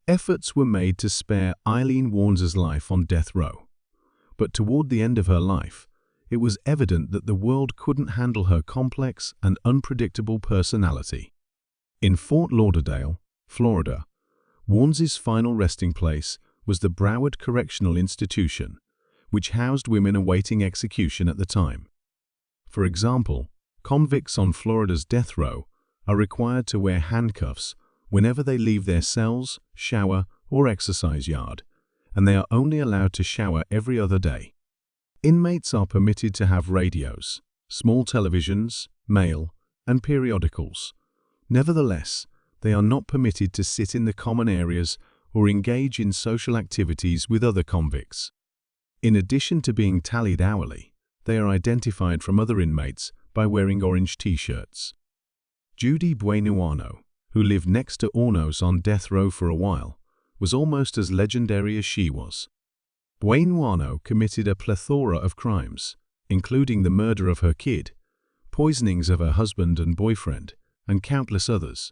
Efforts were made to spare Aileen Wuornos' life on death row. But toward the end of her life, it was evident that the world couldn't handle her complex and unpredictable personality. In Fort Lauderdale, Florida, Wuornos' final resting place was the Broward Correctional Institution, which housed women awaiting execution at the time. For example, convicts on Florida's death row are required to wear handcuffs whenever they leave their cells, shower, or exercise yard, and they are only allowed to shower every other day. Inmates are permitted to have radios, small televisions, mail, and periodicals. Nevertheless, they are not permitted to sit in the common areas or engage in social activities with other convicts. In addition to being tallied hourly, they are identified from other inmates by wearing orange T-shirts. Judy Wuornos, who lived next to Wuornos on death row for a while, was almost as legendary as she was. Wuornos committed a plethora of crimes, including the murder of her kid, poisonings of her husband and boyfriend, and countless others.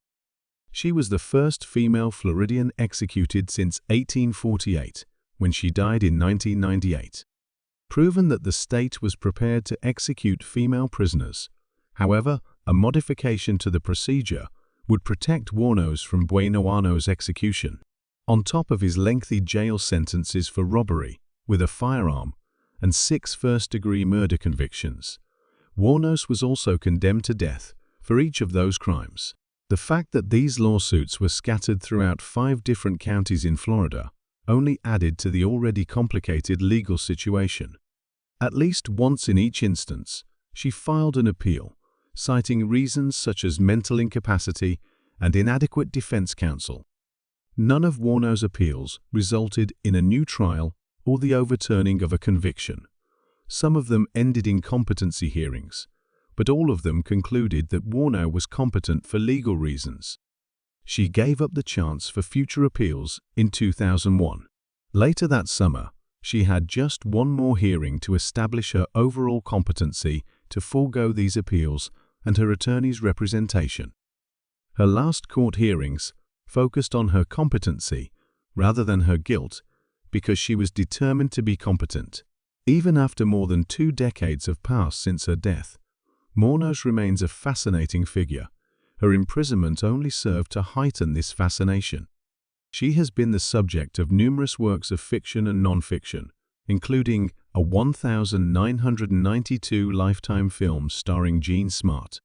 She was the first female Floridian executed since 1848, when she died in 1998. Proven that the state was prepared to execute female prisoners. However, a modification to the procedure would protect Wuornos from Wuornos' execution. On top of his lengthy jail sentences for robbery with a firearm and 6 first-degree murder convictions, Wuornos was also condemned to death for each of those crimes. The fact that these lawsuits were scattered throughout 5 different counties in Florida only added to the already complicated legal situation. At least once in each instance, she filed an appeal, citing reasons such as mental incapacity and inadequate defense counsel. None of Wuornos' appeals resulted in a new trial or the overturning of a conviction. Some of them ended in competency hearings, but all of them concluded that Wuornos was competent for legal reasons. She gave up the chance for future appeals in 2001. Later that summer, she had just one more hearing to establish her overall competency to forego these appeals and her attorney's representation. Her last court hearings focused on her competency rather than her guilt because she was determined to be competent. Even after more than 2 decades have passed since her death, Wuornos remains a fascinating figure. Her imprisonment only served to heighten this fascination. She has been the subject of numerous works of fiction and non-fiction, including a 1,992 Lifetime films starring Jean Smart.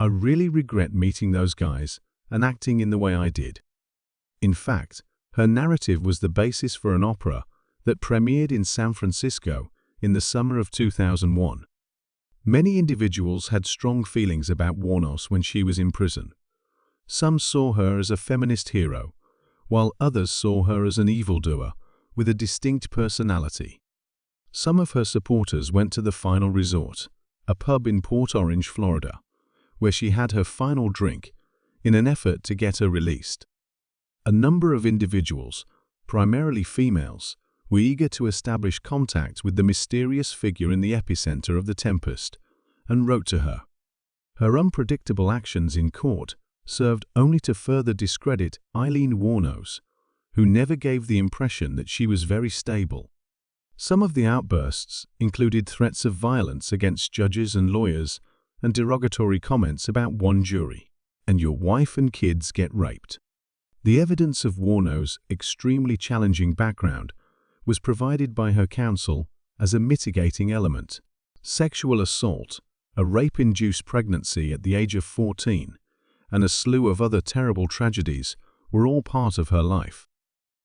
I really regret meeting those guys and acting in the way I did. In fact, her narrative was the basis for an opera that premiered in San Francisco in the summer of 2001. Many individuals had strong feelings about Wuornos when she was in prison. Some saw her as a feminist hero, while others saw her as an evildoer with a distinct personality. Some of her supporters went to the Final Resort, a pub in Port Orange, Florida, where she had her final drink in an effort to get her released. A number of individuals, primarily females, were eager to establish contact with the mysterious figure in the epicenter of the tempest, and wrote to her. Her unpredictable actions in court served only to further discredit Aileen Wuornos, who never gave the impression that she was very stable. Some of the outbursts included threats of violence against judges and lawyers and derogatory comments about one jury, "And your wife and kids get raped." The evidence of Wuornos' extremely challenging background was provided by her counsel as a mitigating element. Sexual assault, a rape-induced pregnancy at the age of 14, and a slew of other terrible tragedies were all part of her life.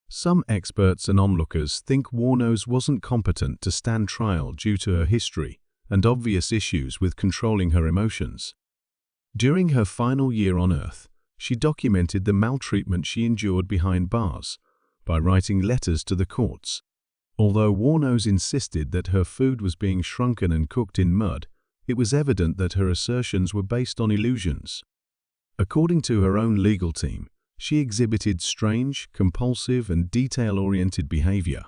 Some experts and onlookers think Wuornos wasn't competent to stand trial due to her history and obvious issues with controlling her emotions. During her final year on Earth, she documented the maltreatment she endured behind bars by writing letters to the courts. Although Wuornos insisted that her food was being shrunken and cooked in mud, it was evident that her assertions were based on illusions. According to her own legal team, she exhibited strange, compulsive, and detail-oriented behavior.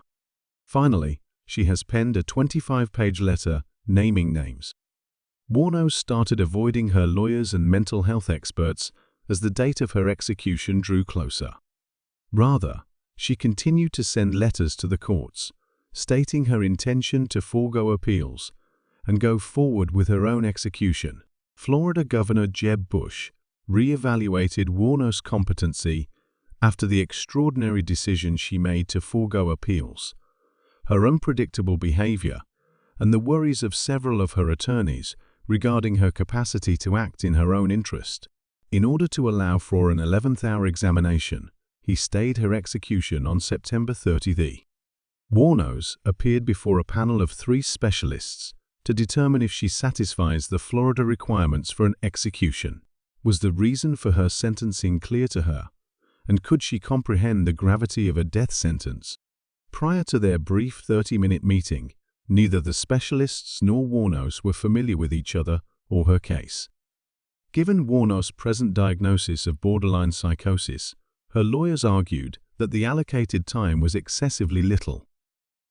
Finally, she has penned a 25-page letter naming names. Wuornos started avoiding her lawyers and mental health experts as the date of her execution drew closer. Rather, she continued to send letters to the courts, stating her intention to forego appeals and go forward with her own execution. Florida Governor Jeb Bush re-evaluated Wuornos' competency after the extraordinary decision she made to forego appeals. Her unpredictable behavior and the worries of several of her attorneys regarding her capacity to act in her own interest. In order to allow for an 11th-hour examination, he stayed her execution on September 30. Wuornos appeared before a panel of 3 specialists to determine if she satisfies the Florida requirements for an execution. Was the reason for her sentencing clear to her, and could she comprehend the gravity of a death sentence? Prior to their brief 30-minute meeting, neither the specialists nor Wuornos were familiar with each other or her case. Given Wuornos' present diagnosis of borderline psychosis, her lawyers argued that the allocated time was excessively little.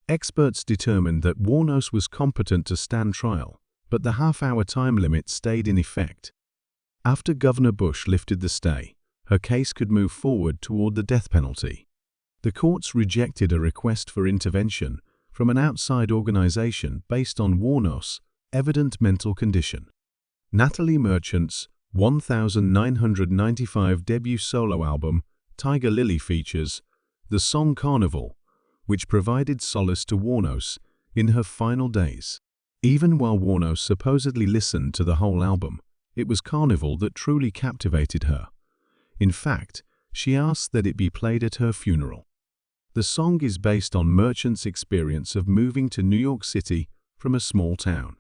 Experts determined that Wuornos was competent to stand trial, but the half-hour time limit stayed in effect. After Governor Bush lifted the stay, her case could move forward toward the death penalty. The courts rejected a request for intervention from an outside organization based on Wuornos' evident mental condition. Natalie Merchant's 1995 debut solo album, Tiger Lily, features the song Carnival, which provided solace to Wuornos in her final days. Even while Wuornos supposedly listened to the whole album, it was Carnival that truly captivated her. In fact, she asked that it be played at her funeral. The song is based on Merchant's experience of moving to New York City from a small town.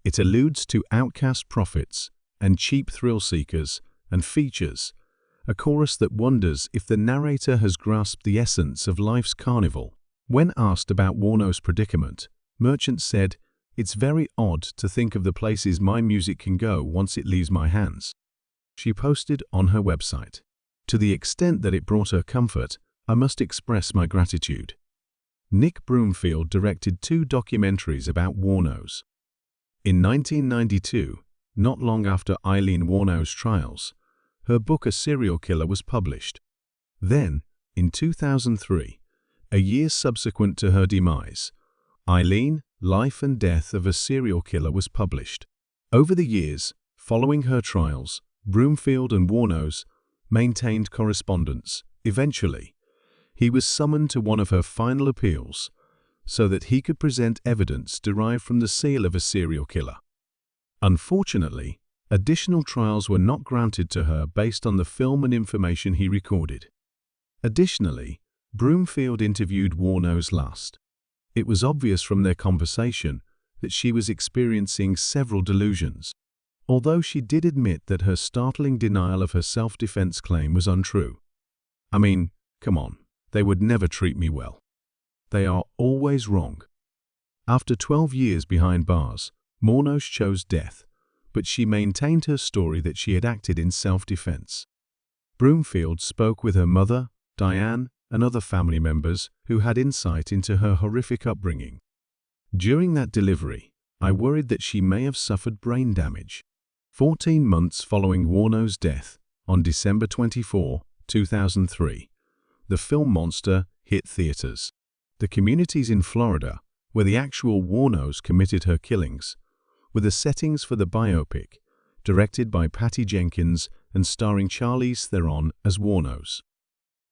It alludes to outcast prophets and cheap thrill seekers and features a chorus that wonders if the narrator has grasped the essence of life's carnival. When asked about Wuornos' predicament, Merchant said, "It's very odd to think of the places my music can go once it leaves my hands." She posted on her website, "To the extent that it brought her comfort, I must express my gratitude." Nick Broomfield directed 2 documentaries about Wuornos. In 1992, not long after Aileen Wuornos' trials, her book A Serial Killer was published. Then, in 2003, a year subsequent to her demise, Aileen, Life and Death of a Serial Killer was published. Over the years, following her trials, Broomfield and Wuornos maintained correspondence. Eventually, he was summoned to one of her final appeals so that he could present evidence derived from the seal of a serial killer. Unfortunately, additional trials were not granted to her based on the film and information he recorded. Additionally, Broomfield interviewed Wuornos last. It was obvious from their conversation that she was experiencing several delusions, although she did admit that her startling denial of her self-defense claim was untrue. "I mean, come on, they would never treat me well. They are always wrong." After 12 years behind bars, Wuornos chose death, but she maintained her story that she had acted in self-defense. Broomfield spoke with her mother, Diane, and other family members who had insight into her horrific upbringing. "During that delivery, I worried that she may have suffered brain damage." 14 months following Wuornos' death, on December 24, 2003, the film Monster hit theaters. The communities in Florida, where the actual Wuornos committed her killings, were the settings for the biopic, directed by Patty Jenkins and starring Charlize Theron as Wuornos.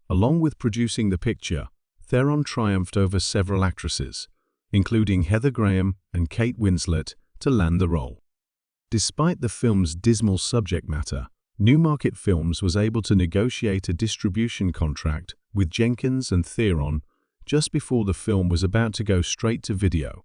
Along with producing the picture, Theron triumphed over several actresses, including Heather Graham and Kate Winslet, to land the role. Despite the film's dismal subject matter, Newmarket Films was able to negotiate a distribution contract with Jenkins and Theron just before the film was about to go straight to video.